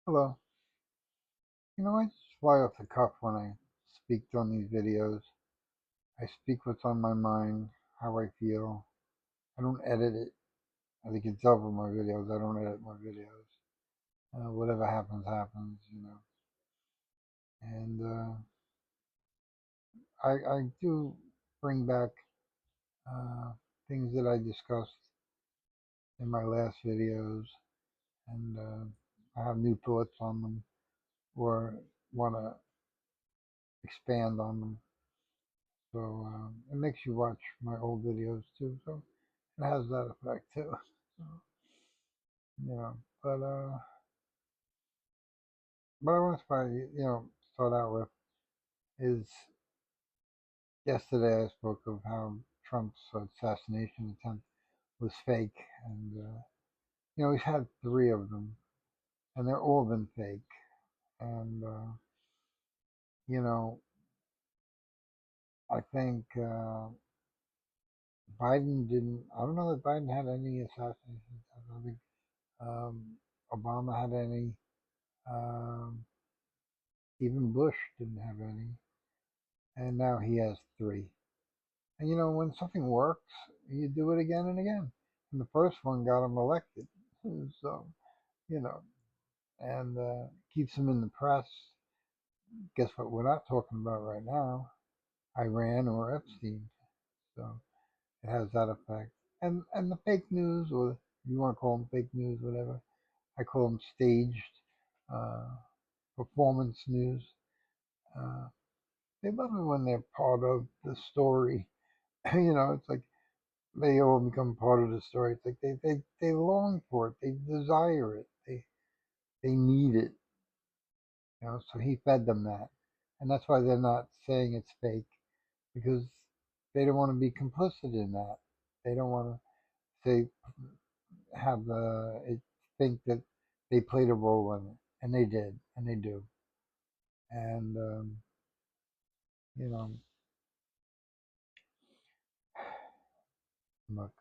Hello. I just fly off the cuff when I speak on these videos. I speak what's on my mind, how I feel. I don't edit it. As you can tell from my videos, I don't edit my videos. Whatever happens, happens, And I do bring back uh, things that I discussed in my last videos, and I have new thoughts on them or want to expand on them. So it makes you watch my old videos too. So it has that effect too. So, yeah, but what I want to start out with is yesterday I spoke of how Trump's assassination attempt was fake, and he's had three of them, and they're all been fake, and you know I think Biden didn't. I don't know that Biden had any assassinations. I don't think Obama had any. Um, Even Bush didn't have any, and now he has three. And when something works, you do it again and again. And the first one got him elected, so you know, and keeps him in the press. Guess what? We're not talking about right now, Iran or Epstein. So it has that effect. And the fake news, or you want to call them fake news, whatever. I call them staged uh, performance news. Uh, they love it when they're part of the story. It's like they all become part of the story. It's like they long for it, they desire it, they need it. So he fed them that, and that's why they're not saying it's fake because they don't want to be complicit in that. They don't want to say have it think that they played a role in it, and they did, and they do. And you know, look,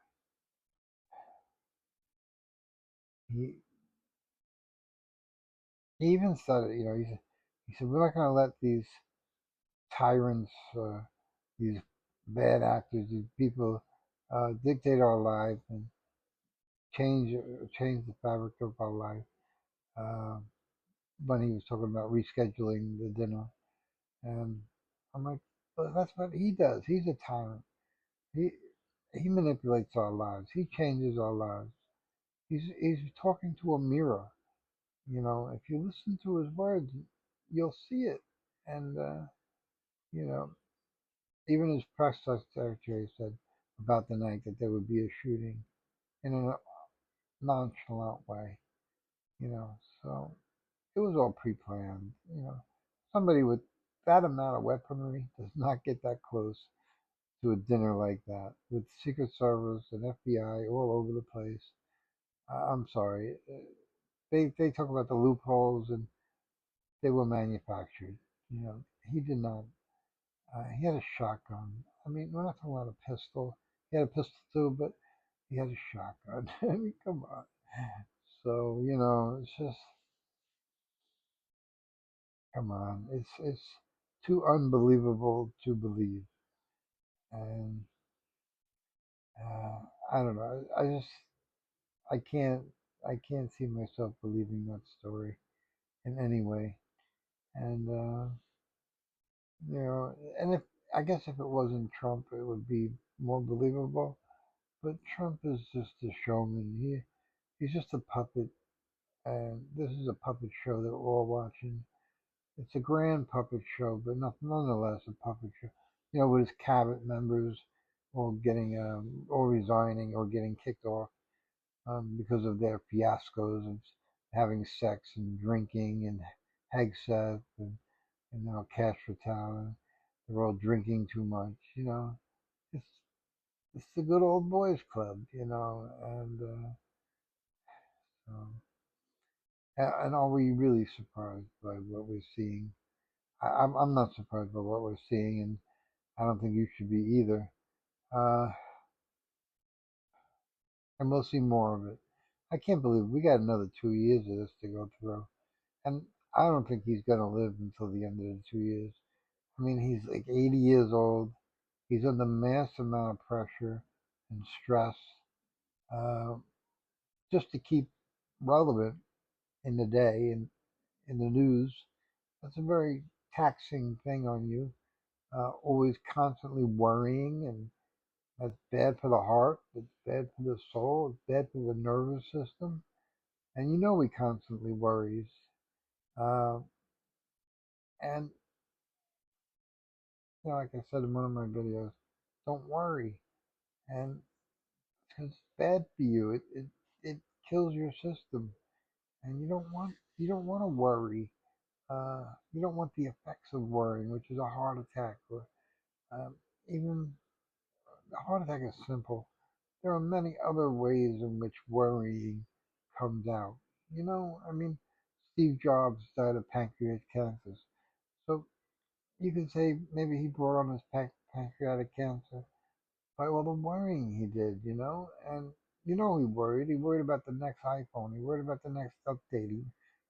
he he even said it. He said we're not going to let these tyrants, these bad actors, these people dictate our life and change the fabric of our life. Uh, when he was talking about rescheduling the dinner, and I'm like, well, that's what he does. He's a tyrant. He he manipulates our lives. He changes our lives. He's talking to a mirror. If you listen to his words, you'll see it. And you know, even his press secretary said about the night that there would be a shooting in a nonchalant way, you know. So it was all pre-planned. Somebody with that amount of weaponry does not get that close to a dinner like that with Secret Service and FBI all over the place. I'm sorry. They talk about the loopholes and they were manufactured. He did not. He had a shotgun. I mean, we're not talking about a pistol. He had a pistol too, but he had a shotgun. I mean, come on. So it's just come on. It's too unbelievable to believe, and uh, I don't know. I can't I can't see myself believing that story in any way. And and if I guess if it wasn't Trump, it would be more believable. But Trump is just a showman. He's just a puppet, and this is a puppet show that we're all watching. It's a grand puppet show, but nonetheless a puppet show. With his cabinet members all getting, or resigning, or getting kicked off because of their fiascos of having sex and drinking and Hegseth and now Cash Patel. They're all drinking too much. It's it's the good old boys club. And um, and are we really surprised by what we're seeing? I'm not surprised by what we're seeing, and I don't think you should be either. Uh, and we'll see more of it. I can't believe we got another 2 years of this to go through, And I don't think he's going to live until the end of the 2 years. I mean, he's like 80 years old. He's under mass amount of pressure and stress uh, just to keep relevant in the day and in the news. That's a very taxing thing on you. Always constantly worrying, and that's bad for the heart. It's bad for the soul. It's bad for the nervous system. And you know he constantly worries. Uh, and like I said in one of my videos, don't worry. And it's bad for you. It kills your system, and you don't want to worry. You don't want the effects of worrying, which is a heart attack, or um, even a heart attack is simple. There are many other ways in which worrying comes out. I mean, Steve Jobs died of pancreatic cancer. So you could say maybe he brought on his pancreatic cancer by all the worrying he did, and he worried. He worried about the next iPhone. He worried about the next update. He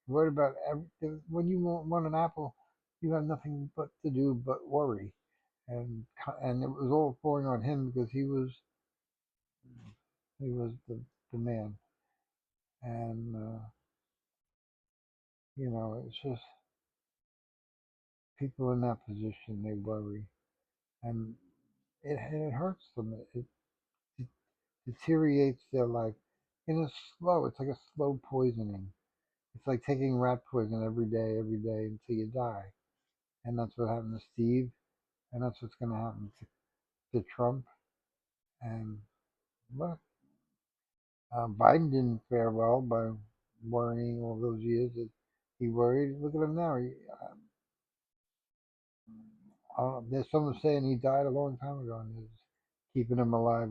worried about everything. When you want an Apple, you have nothing but to do but worry, and it was all falling on him because he was the man, and it's just people in that position, they worry, and it hurts them. It deteriorates their life in a slow. It's like a slow poisoning. It's like taking rat poison every day until you die. And that's what happened to Steve, and that's what's going to happen to Trump. And look, Biden didn't fare well by worrying all those years that he worried. Look at him now. There's someone saying he died a long time ago, and is keeping him alive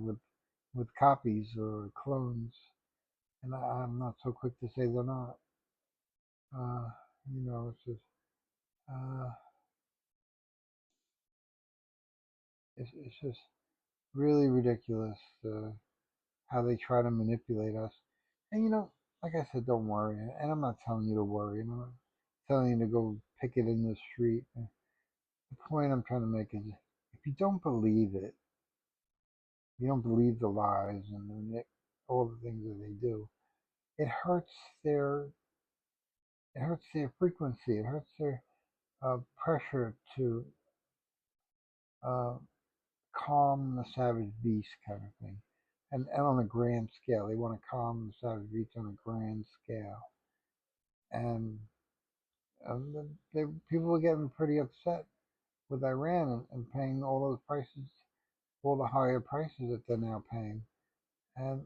with copies or clones. And I'm not so quick to say they're not. Uh, it's just uh, it's just really ridiculous how they try to manipulate us. And like I said, don't worry. And I'm not telling you to worry. I'm not telling you to go picket in the street. The point I'm trying to make is, if you don't believe it, you don't believe the lies and all the things that they do. It hurts their it hurts their frequency. It hurts their pressure to uh, calm the savage beast kind of thing. And on a grand scale, they want to calm the savage beast on a grand scale. And people were getting pretty upset with Iran and paying all those prices, all the higher prices that they're now paying. And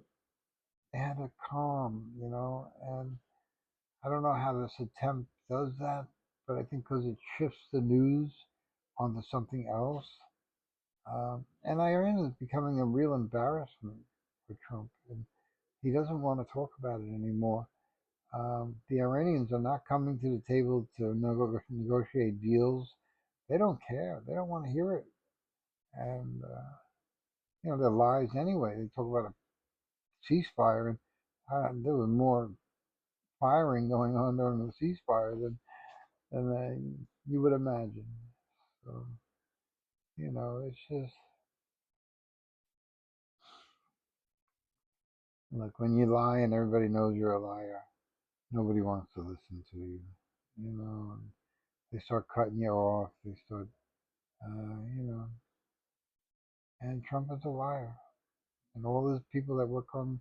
they had to calm, and I don't know how this attempt does that, but I think because it shifts the news onto something else. And Iran is becoming a real embarrassment for Trump, and he doesn't want to talk about it anymore. The Iranians are not coming to the table to negotiate deals. They don't care. They don't want to hear it. And, their lies anyway. They talk about a ceasefire, and there was more firing going on during the ceasefire than you would imagine. So, it's just, look, when you lie and everybody knows you're a liar, nobody wants to listen to you. And they start cutting you off. They start, uh, you know, and Trump is a liar. And all those people that work in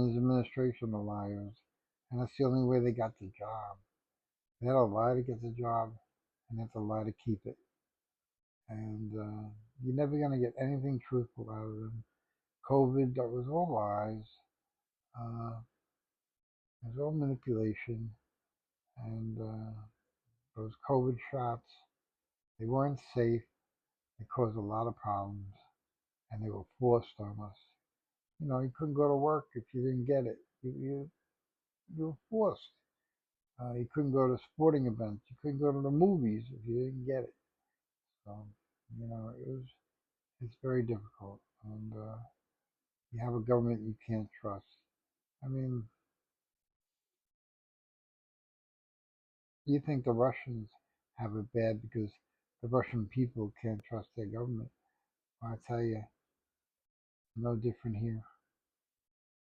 his administration are liars. And that's the only way they got the job. They had to lie to get the job, and they have to lie to keep it. And you're never going to get anything truthful out of them. COVID, that was all lies. It was all manipulation. And those COVID shots, they weren't safe. They caused a lot of problems, and they were forced on us. You couldn't go to work if you didn't get it. You were forced. You couldn't go to sporting events. You couldn't go to the movies if you didn't get it. So, it's very difficult. And you have a government you can't trust. I mean, you think the Russians have it bad because the Russian people can't trust their government. Well, I tell you, no different here.